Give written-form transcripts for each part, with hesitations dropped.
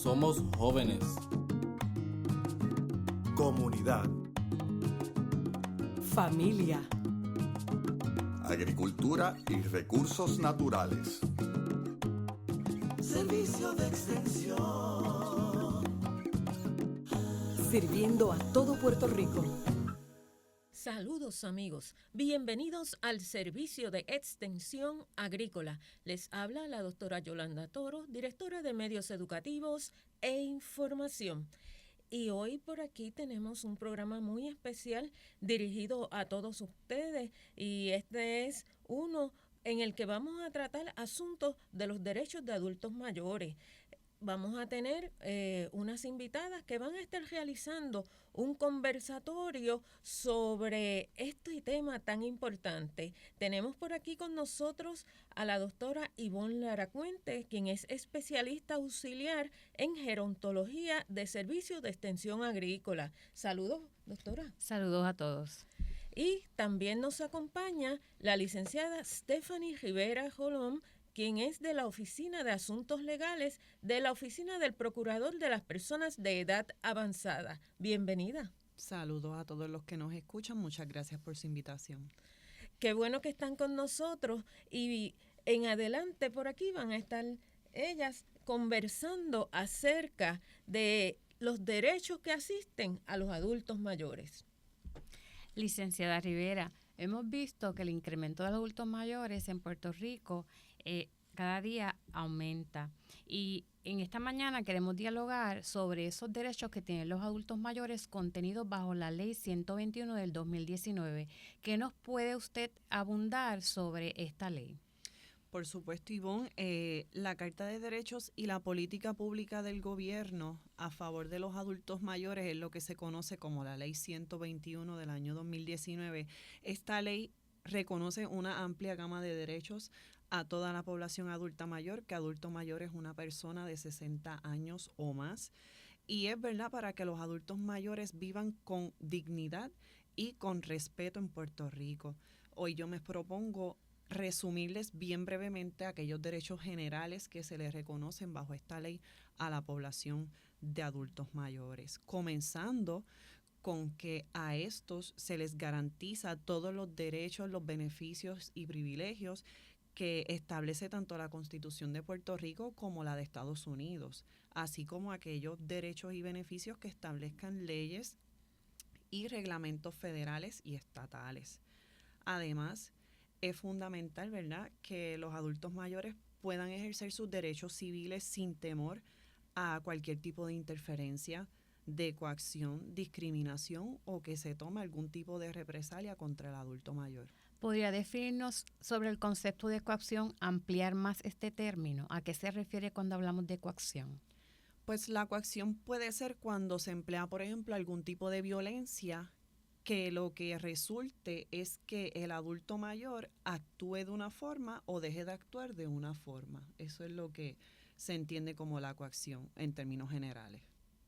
Somos jóvenes. Comunidad. Familia. Agricultura y recursos naturales. Servicio de extensión. Sirviendo a todo Puerto Rico. Saludos amigos, bienvenidos al Servicio de Extensión Agrícola. Les habla la doctora Yolanda Toro, directora de Medios Educativos e Información. Y hoy por aquí tenemos un programa muy especial dirigido a todos ustedes y este es uno en el que vamos a tratar asuntos de los derechos de adultos mayores. Vamos a tener unas invitadas que van a estar realizando un conversatorio sobre este tema tan importante. Tenemos por aquí con nosotros a la doctora Ivonne Laracuente, quien es especialista auxiliar en gerontología de servicios de extensión agrícola. Saludos, doctora. Saludos a todos. Y también nos acompaña la licenciada Stephanie Rivera Jolón, quien es de la Oficina de Asuntos Legales de la Oficina del Procurador de las Personas de Edad Avanzada. Bienvenida. Saludos a todos los que nos escuchan. Muchas gracias por su invitación. Qué bueno que están con nosotros y en adelante por aquí van a estar ellas conversando acerca de los derechos que asisten a los adultos mayores. Licenciada Rivera, hemos visto que el incremento de los adultos mayores en Puerto Rico cada día aumenta y en esta mañana queremos dialogar sobre esos derechos que tienen los adultos mayores contenidos bajo la Ley 121 del 2019. ¿Qué nos puede usted abundar sobre esta ley? Por supuesto, Ivonne, la Carta de Derechos y la política pública del gobierno a favor de los adultos mayores es lo que se conoce como la Ley 121 del año 2019. Esta ley reconoce una amplia gama de derechos a toda la población adulta mayor, que adulto mayor es una persona de 60 años o más. Y es verdad para que los adultos mayores vivan con dignidad y con respeto en Puerto Rico. Hoy yo me propongo resumirles bien brevemente aquellos derechos generales que se les reconocen bajo esta ley a la población de adultos mayores, comenzando con que a estos se les garantiza todos los derechos, los beneficios y privilegios que establece tanto la Constitución de Puerto Rico como la de Estados Unidos, así como aquellos derechos y beneficios que establezcan leyes y reglamentos federales y estatales. Además, es fundamental, ¿verdad?, que los adultos mayores puedan ejercer sus derechos civiles sin temor a cualquier tipo de interferencia, de coacción, discriminación o que se tome algún tipo de represalia contra el adulto mayor. ¿Podría definirnos sobre el concepto de coacción, ampliar más este término? ¿A qué se refiere cuando hablamos de coacción? Pues la coacción puede ser cuando se emplea, por ejemplo, algún tipo de violencia que lo que resulte es que el adulto mayor actúe de una forma o deje de actuar de una forma. Eso es lo que se entiende como la coacción en términos generales.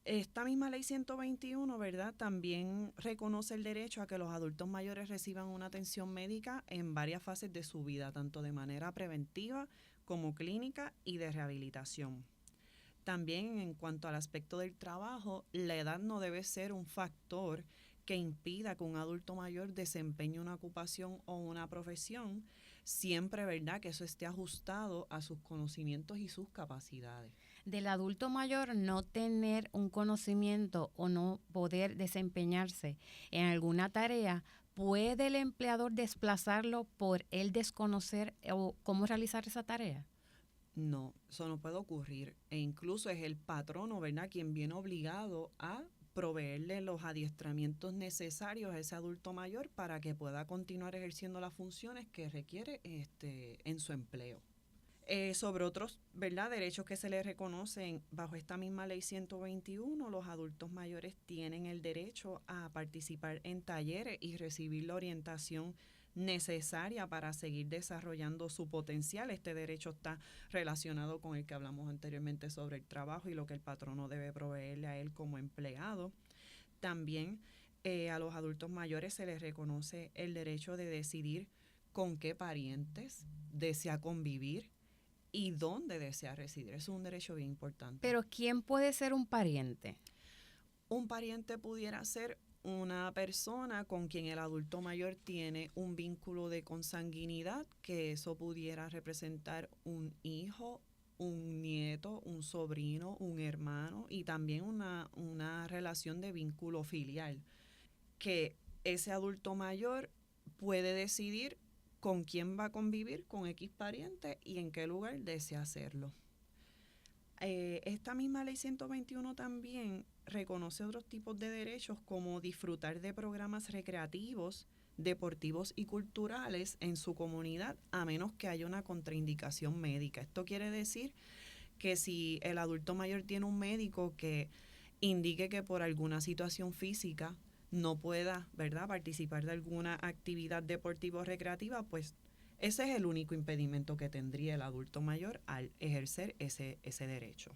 Esta misma ley 121, ¿verdad?, también reconoce el derecho a que los adultos mayores reciban una atención médica en varias fases de su vida, tanto de manera preventiva como clínica y de rehabilitación. También en cuanto al aspecto del trabajo, la edad no debe ser un factor que impida que un adulto mayor desempeñe una ocupación o una profesión, siempre, ¿verdad?, que eso esté ajustado a sus conocimientos y sus capacidades. Del adulto mayor no tener un conocimiento o no poder desempeñarse en alguna tarea, ¿puede el empleador desplazarlo por él desconocer o cómo realizar esa tarea? No, eso no puede ocurrir. E incluso es el patrono, ¿verdad?, quien viene obligado a proveerle los adiestramientos necesarios a ese adulto mayor para que pueda continuar ejerciendo las funciones que requiere en su empleo. Sobre otros, ¿verdad?, derechos que se les reconocen bajo esta misma ley 121, los adultos mayores tienen el derecho a participar en talleres y recibir la orientación necesaria para seguir desarrollando su potencial. Este derecho está relacionado con el que hablamos anteriormente sobre el trabajo y lo que el patrono debe proveerle a él como empleado. También a los adultos mayores se les reconoce el derecho de decidir con qué parientes desea convivir y dónde desea residir. Eso es un derecho bien importante. Pero ¿quién puede ser un pariente? Un pariente pudiera ser una persona con quien el adulto mayor tiene un vínculo de consanguinidad, que eso pudiera representar un hijo, un nieto, un sobrino, un hermano y también una relación de vínculo filial, que ese adulto mayor puede decidir con quién va a convivir con X pariente y en qué lugar desea hacerlo. Esta misma ley 121 también reconoce otros tipos de derechos como disfrutar de programas recreativos, deportivos y culturales en su comunidad a menos que haya una contraindicación médica. Esto quiere decir que si el adulto mayor tiene un médico que indique que por alguna situación física no pueda, ¿verdad?, participar de alguna actividad deportiva o recreativa, pues ese es el único impedimento que tendría el adulto mayor al ejercer ese derecho.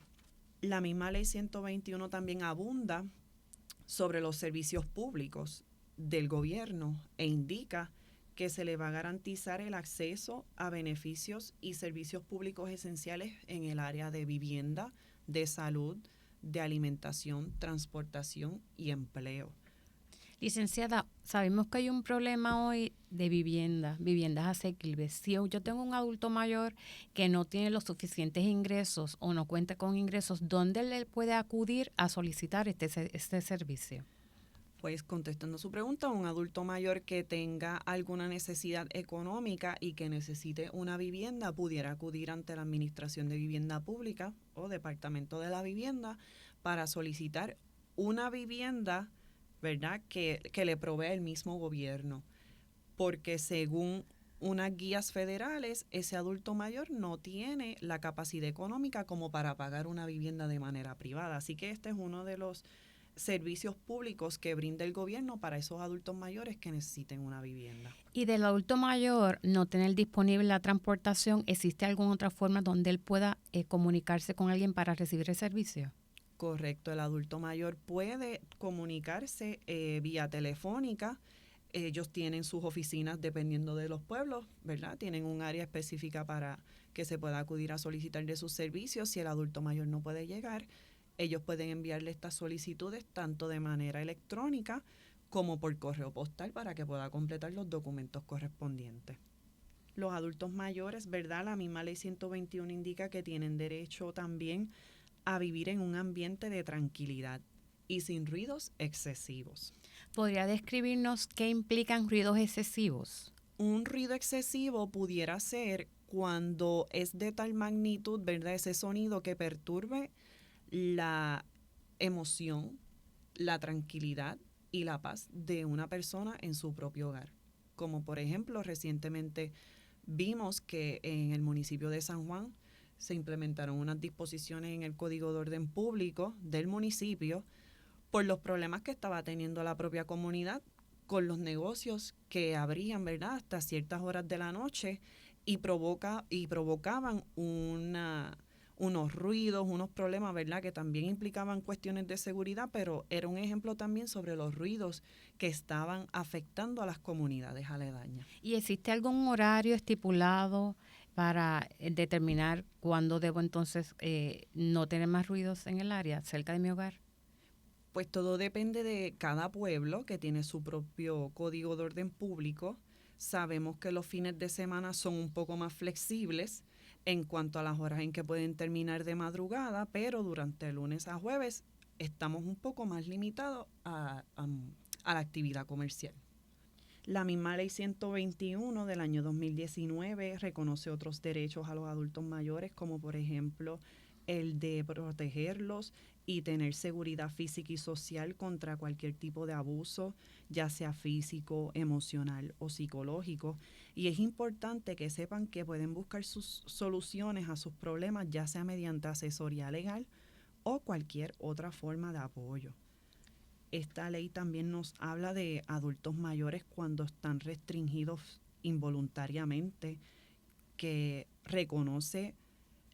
La misma ley 121 también abunda sobre los servicios públicos del gobierno e indica que se le va a garantizar el acceso a beneficios y servicios públicos esenciales en el área de vivienda, de salud, de alimentación, transportación y empleo. Licenciada, sabemos que hay un problema hoy de viviendas asequibles. Si yo tengo un adulto mayor que no tiene los suficientes ingresos o no cuenta con ingresos, ¿dónde le puede acudir a solicitar este servicio? Pues contestando su pregunta, un adulto mayor que tenga alguna necesidad económica y que necesite una vivienda pudiera acudir ante la Administración de Vivienda Pública o Departamento de la Vivienda para solicitar una vivienda, ¿verdad?, que le provee el mismo gobierno, porque según unas guías federales, ese adulto mayor no tiene la capacidad económica como para pagar una vivienda de manera privada. Así que este es uno de los servicios públicos que brinda el gobierno para esos adultos mayores que necesiten una vivienda. Y del adulto mayor no tener disponible la transportación, ¿existe alguna otra forma donde él pueda comunicarse con alguien para recibir el servicio? Correcto, el adulto mayor puede comunicarse vía telefónica. Ellos tienen sus oficinas dependiendo de los pueblos, ¿verdad? Tienen un área específica para que se pueda acudir a solicitar de sus servicios. Si el adulto mayor no puede llegar, ellos pueden enviarle estas solicitudes tanto de manera electrónica como por correo postal para que pueda completar los documentos correspondientes. Los adultos mayores, ¿verdad? La misma ley 121 indica que tienen derecho también a vivir en un ambiente de tranquilidad y sin ruidos excesivos. ¿Podría describirnos qué implican ruidos excesivos? Un ruido excesivo pudiera ser cuando es de tal magnitud, ¿verdad?, ese sonido que perturbe la emoción, la tranquilidad y la paz de una persona en su propio hogar. Como por ejemplo, recientemente vimos que en el municipio de San Juan se implementaron unas disposiciones en el Código de Orden Público del municipio por los problemas que estaba teniendo la propia comunidad con los negocios que abrían, ¿verdad?, hasta ciertas horas de la noche y provocaban unos ruidos, unos problemas, ¿verdad?, que también implicaban cuestiones de seguridad, pero era un ejemplo también sobre los ruidos que estaban afectando a las comunidades aledañas. ¿Y existe algún horario estipulado para determinar cuándo debo entonces no tener más ruidos en el área, cerca de mi hogar? Pues todo depende de cada pueblo que tiene su propio código de orden público. Sabemos que los fines de semana son un poco más flexibles en cuanto a las horas en que pueden terminar de madrugada, pero durante lunes a jueves estamos un poco más limitados a la actividad comercial. La misma ley 121 del año 2019 reconoce otros derechos a los adultos mayores, como por ejemplo el de protegerlos y tener seguridad física y social contra cualquier tipo de abuso, ya sea físico, emocional o psicológico. Y es importante que sepan que pueden buscar sus soluciones a sus problemas, ya sea mediante asesoría legal o cualquier otra forma de apoyo. Esta ley también nos habla de adultos mayores cuando están restringidos involuntariamente, que reconoce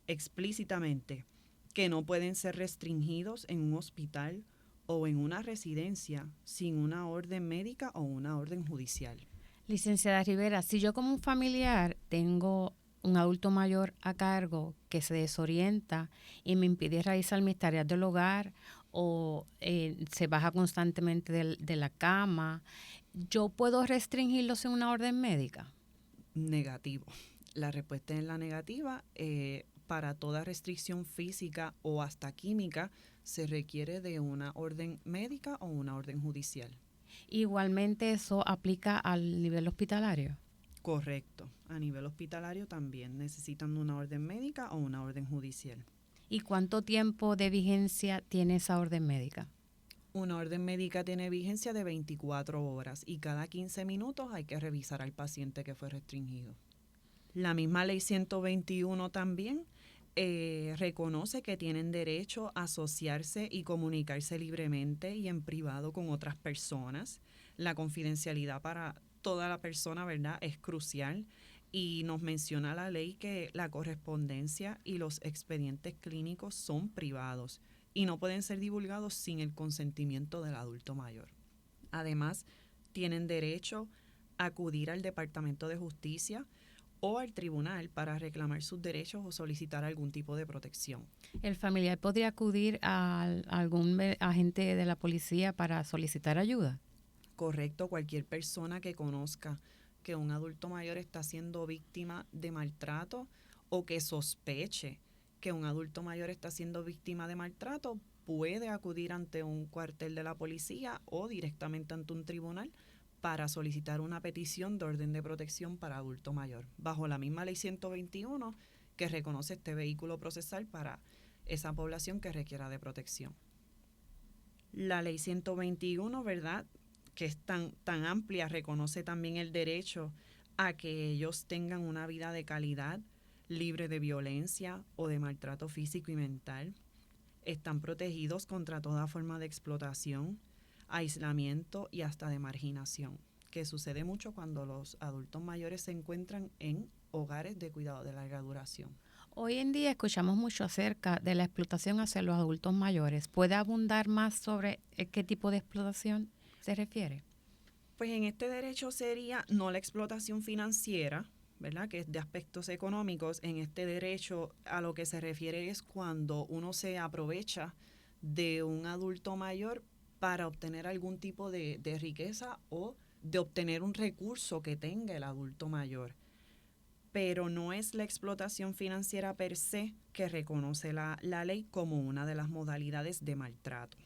explícitamente que no pueden ser restringidos en un hospital o en una residencia sin una orden médica o una orden judicial. Licenciada Rivera, si yo como un familiar tengo un adulto mayor a cargo que se desorienta y me impide realizar mis tareas del hogar o se baja constantemente de la cama, ¿yo puedo restringirlo sin una orden médica? Negativo. La respuesta es la negativa. Para toda restricción física o hasta química se requiere de una orden médica o una orden judicial. Igualmente eso aplica al nivel hospitalario. Correcto. A nivel hospitalario también necesitan una orden médica o una orden judicial. ¿Y cuánto tiempo de vigencia tiene esa orden médica? Una orden médica tiene vigencia de 24 horas y cada 15 minutos hay que revisar al paciente que fue restringido. La misma ley 121 también reconoce que tienen derecho a asociarse y comunicarse libremente y en privado con otras personas. La confidencialidad para toda la persona, ¿verdad?, es crucial y nos menciona la ley que la correspondencia y los expedientes clínicos son privados y no pueden ser divulgados sin el consentimiento del adulto mayor. Además, tienen derecho a acudir al Departamento de Justicia o al tribunal para reclamar sus derechos o solicitar algún tipo de protección. ¿El familiar podría acudir a algún agente de la policía para solicitar ayuda? Correcto, cualquier persona que conozca que un adulto mayor está siendo víctima de maltrato o que sospeche que un adulto mayor está siendo víctima de maltrato puede acudir ante un cuartel de la policía o directamente ante un tribunal para solicitar una petición de orden de protección para adulto mayor, bajo la misma ley 121 que reconoce este vehículo procesal para esa población que requiera de protección. La ley 121, ¿verdad?, que es tan amplia, reconoce también el derecho a que ellos tengan una vida de calidad, libre de violencia o de maltrato físico y mental. Están protegidos contra toda forma de explotación, aislamiento y hasta de marginación, que sucede mucho cuando los adultos mayores se encuentran en hogares de cuidado de larga duración. Hoy en día escuchamos mucho acerca de la explotación hacia los adultos mayores. ¿Puede abundar más sobre qué tipo de explotación se refiere? Pues en este derecho sería no la explotación financiera, ¿verdad?, que es de aspectos económicos. En este derecho a lo que se refiere es cuando uno se aprovecha de un adulto mayor para obtener algún tipo de riqueza o de obtener un recurso que tenga el adulto mayor. Pero no es la explotación financiera per se que reconoce la ley como una de las modalidades de maltrato.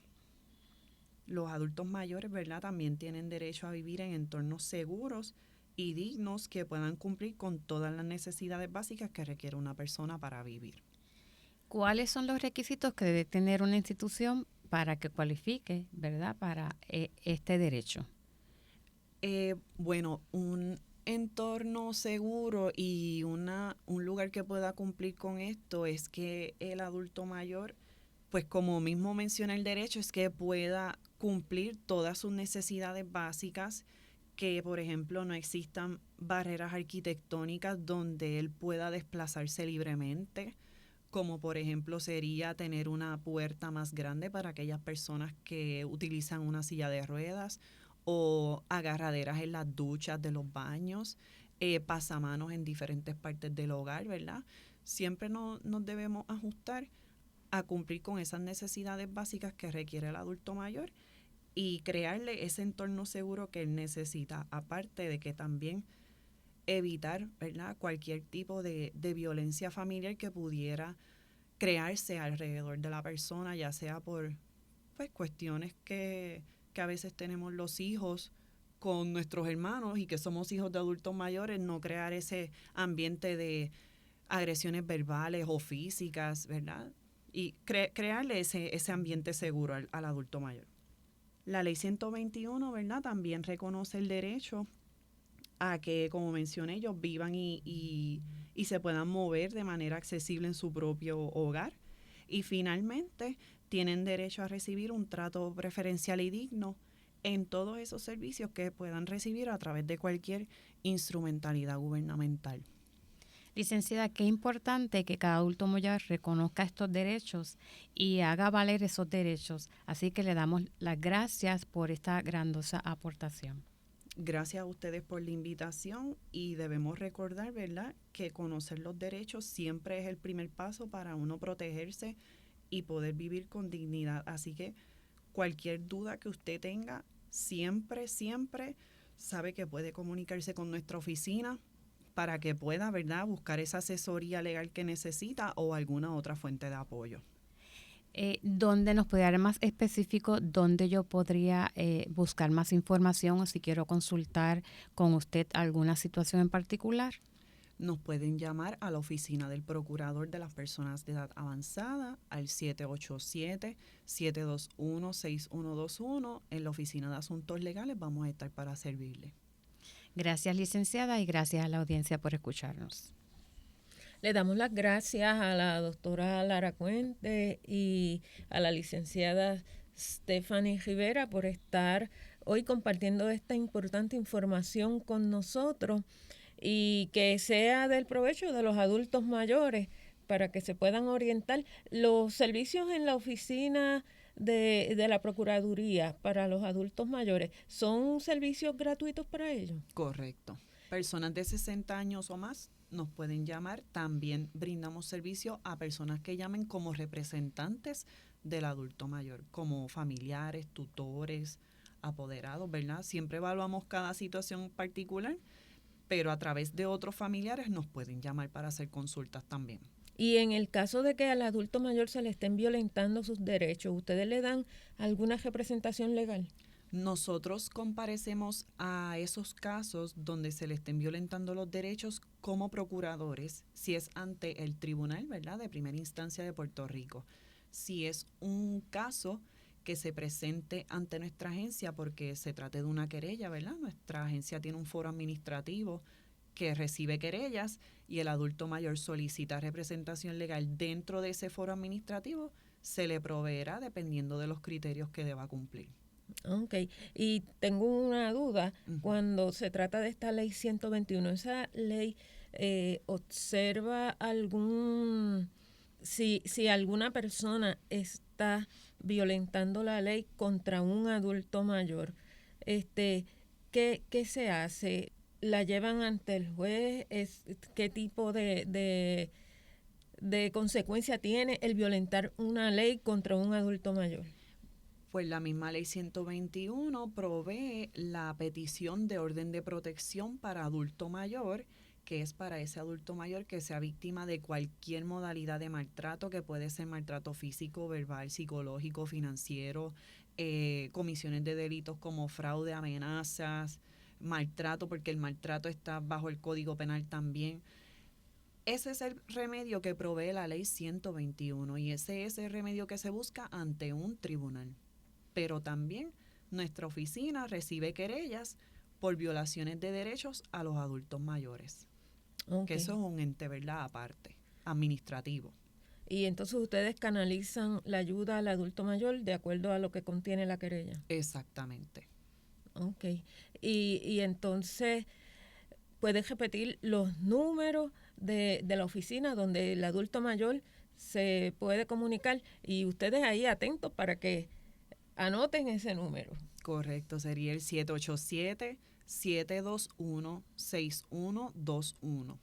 Los adultos mayores, ¿verdad?, también tienen derecho a vivir en entornos seguros y dignos que puedan cumplir con todas las necesidades básicas que requiere una persona para vivir. ¿Cuáles son los requisitos que debe tener una institución para que cualifique, ¿verdad?, para este derecho? Bueno, un entorno seguro y un lugar que pueda cumplir con esto es que el adulto mayor, pues como mismo menciona el derecho, es que pueda cumplir todas sus necesidades básicas, que por ejemplo no existan barreras arquitectónicas donde él pueda desplazarse libremente, como por ejemplo sería tener una puerta más grande para aquellas personas que utilizan una silla de ruedas, o agarraderas en las duchas de los baños, pasamanos en diferentes partes del hogar, ¿verdad? Siempre nos debemos ajustar a cumplir con esas necesidades básicas que requiere el adulto mayor y crearle ese entorno seguro que él necesita, aparte de que también evitar, ¿verdad?, cualquier tipo de violencia familiar que pudiera crearse alrededor de la persona, ya sea por pues cuestiones que a veces tenemos los hijos con nuestros hermanos y que somos hijos de adultos mayores, no crear ese ambiente de agresiones verbales o físicas, ¿verdad? Y crearle ese ambiente seguro al adulto mayor. La ley 121, ¿verdad?, también reconoce el derecho a que, como mencioné, ellos vivan y se puedan mover de manera accesible en su propio hogar. Y finalmente, tienen derecho a recibir un trato preferencial y digno en todos esos servicios que puedan recibir a través de cualquier instrumentalidad gubernamental. Licenciada, qué importante que cada adulto mayor reconozca estos derechos y haga valer esos derechos. Así que le damos las gracias por esta grandiosa aportación. Gracias a ustedes por la invitación y debemos recordar, ¿verdad?, que conocer los derechos siempre es el primer paso para uno protegerse y poder vivir con dignidad. Así que cualquier duda que usted tenga, siempre sabe que puede comunicarse con nuestra oficina para que pueda, ¿verdad?, buscar esa asesoría legal que necesita o alguna otra fuente de apoyo. ¿Dónde nos puede dar más específico, dónde yo podría buscar más información o si quiero consultar con usted alguna situación en particular? Nos pueden llamar a la oficina del Procurador de las Personas de Edad Avanzada al 787-721-6121. En la Oficina de Asuntos Legales vamos a estar para servirle. Gracias, licenciada, y gracias a la audiencia por escucharnos. Le damos las gracias a la doctora Lara Cuente y a la licenciada Stephanie Rivera por estar hoy compartiendo esta importante información con nosotros y que sea del provecho de los adultos mayores para que se puedan orientar. Los servicios en la oficina de la Procuraduría para los adultos mayores, ¿son servicios gratuitos para ellos? Correcto. Personas de 60 años o más nos pueden llamar. También brindamos servicio a personas que llamen como representantes del adulto mayor, como familiares, tutores, apoderados, ¿verdad? Siempre evaluamos cada situación particular, pero a través de otros familiares nos pueden llamar para hacer consultas también. Y en el caso de que al adulto mayor se le estén violentando sus derechos, ¿ustedes le dan alguna representación legal? Nosotros comparecemos a esos casos donde se le estén violentando los derechos como procuradores, si es ante el tribunal, ¿verdad?, de primera instancia de Puerto Rico. Si es un caso que se presente ante nuestra agencia porque se trate de una querella, ¿verdad? Nuestra agencia tiene un foro administrativo que recibe querellas y el adulto mayor solicita representación legal dentro de ese foro administrativo, se le proveerá dependiendo de los criterios que deba cumplir. Ok, y tengo una duda. Cuando se trata de esta ley 121, ¿esa ley observa si alguna persona está violentando la ley contra un adulto mayor, ¿qué se hace? ¿La llevan ante el juez? ¿Qué tipo de consecuencia tiene el violentar una ley contra un adulto mayor? Pues la misma ley 121 provee la petición de orden de protección para adulto mayor, que es para ese adulto mayor que sea víctima de cualquier modalidad de maltrato, que puede ser maltrato físico, verbal, psicológico, financiero, comisiones de delitos como fraude, amenazas, maltrato, porque el maltrato está bajo el Código Penal también. Ese es el remedio que provee la ley 121 y ese es el remedio que se busca ante un tribunal. Pero también nuestra oficina recibe querellas por violaciones de derechos a los adultos mayores. Okay. Que eso es un ente, ¿verdad?, aparte, administrativo. Y entonces ustedes canalizan la ayuda al adulto mayor de acuerdo a lo que contiene la querella. Exactamente. Ok. Y entonces, ¿puedes repetir los números de la oficina donde el adulto mayor se puede comunicar? Y ustedes ahí atentos para que anoten ese número. Correcto, sería el 787-721-6121.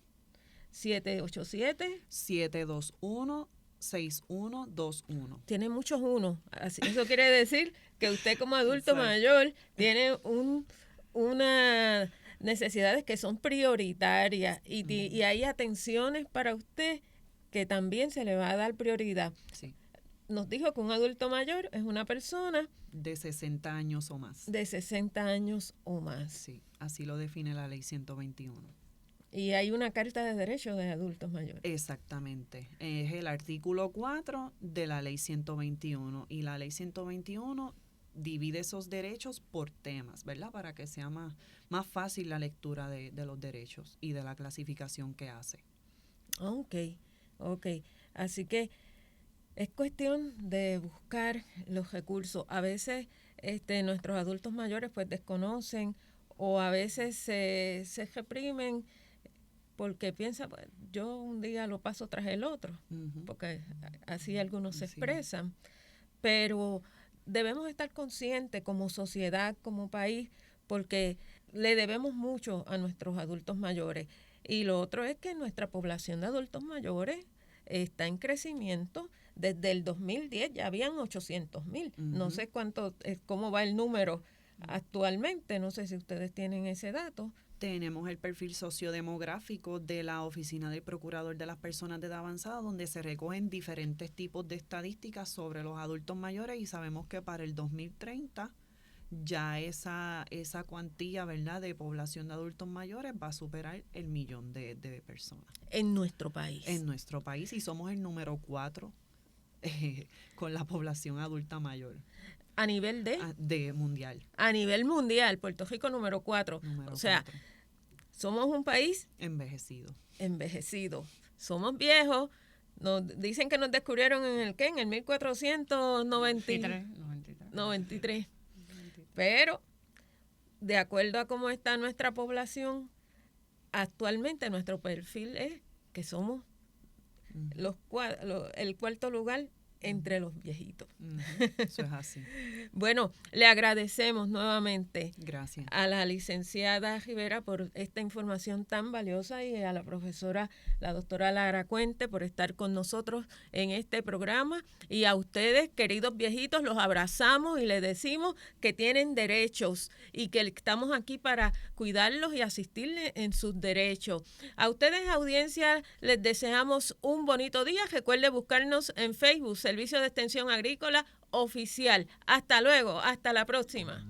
787-721-6121. Tiene muchos unos. Eso quiere decir que usted como adulto mayor tiene unas necesidades que son prioritarias y hay atenciones para usted que también se le va a dar prioridad. Sí. Nos dijo que un adulto mayor es una persona de 60 años o más. De 60 años o más. Sí, así lo define la ley 121. Y hay una carta de derechos de adultos mayores. Exactamente. Es el artículo 4 de la ley 121. Y la ley 121 divide esos derechos por temas, ¿verdad? Para que sea más fácil la lectura de los derechos y de la clasificación que hace. Ok. Así que es cuestión de buscar los recursos. A veces nuestros adultos mayores pues desconocen o a veces se reprimen porque piensan, pues, yo un día lo paso tras el otro, porque así algunos se expresan. Pero debemos estar conscientes como sociedad, como país, porque le debemos mucho a nuestros adultos mayores. Y lo otro es que nuestra población de adultos mayores está en crecimiento. Desde el 2010 ya habían 800,000. No sé cómo va el número actualmente. No sé si ustedes tienen ese dato. Tenemos el perfil sociodemográfico de la Oficina del Procurador de las Personas de Edad Avanzada, donde se recogen diferentes tipos de estadísticas sobre los adultos mayores, y sabemos que para el 2030 ya esa cuantía, ¿verdad?, de población de adultos mayores va a superar el 1,000,000 de personas. En nuestro país. En nuestro país, y somos el número 4 con la población adulta mayor. ¿A nivel de mundial? A nivel mundial, Puerto Rico número 4. O sea, 4. Somos un país envejecido. Somos viejos. Dicen que nos descubrieron en el 1493. Pero, de acuerdo a cómo está nuestra población, actualmente nuestro perfil es que somos el cuarto lugar entre los viejitos. Eso es así. Bueno, le agradecemos nuevamente Gracias a la licenciada Rivera por esta información tan valiosa, y a la profesora, la doctora Lara Cuente, por estar con nosotros en este programa. Y a ustedes, queridos viejitos, los abrazamos y les decimos que tienen derechos y que estamos aquí para cuidarlos y asistirles en sus derechos. A ustedes, audiencia, les deseamos un bonito día. Recuerde buscarnos en Facebook, Servicio de Extensión Agrícola Oficial. Hasta luego, hasta la próxima.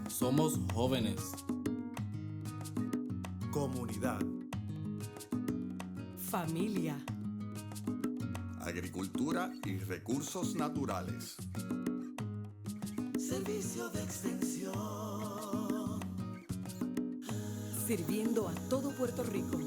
Somos jóvenes. Comunidad. Familia. Agricultura y recursos naturales. Servicio de Extensión. Sirviendo a todo Puerto Rico.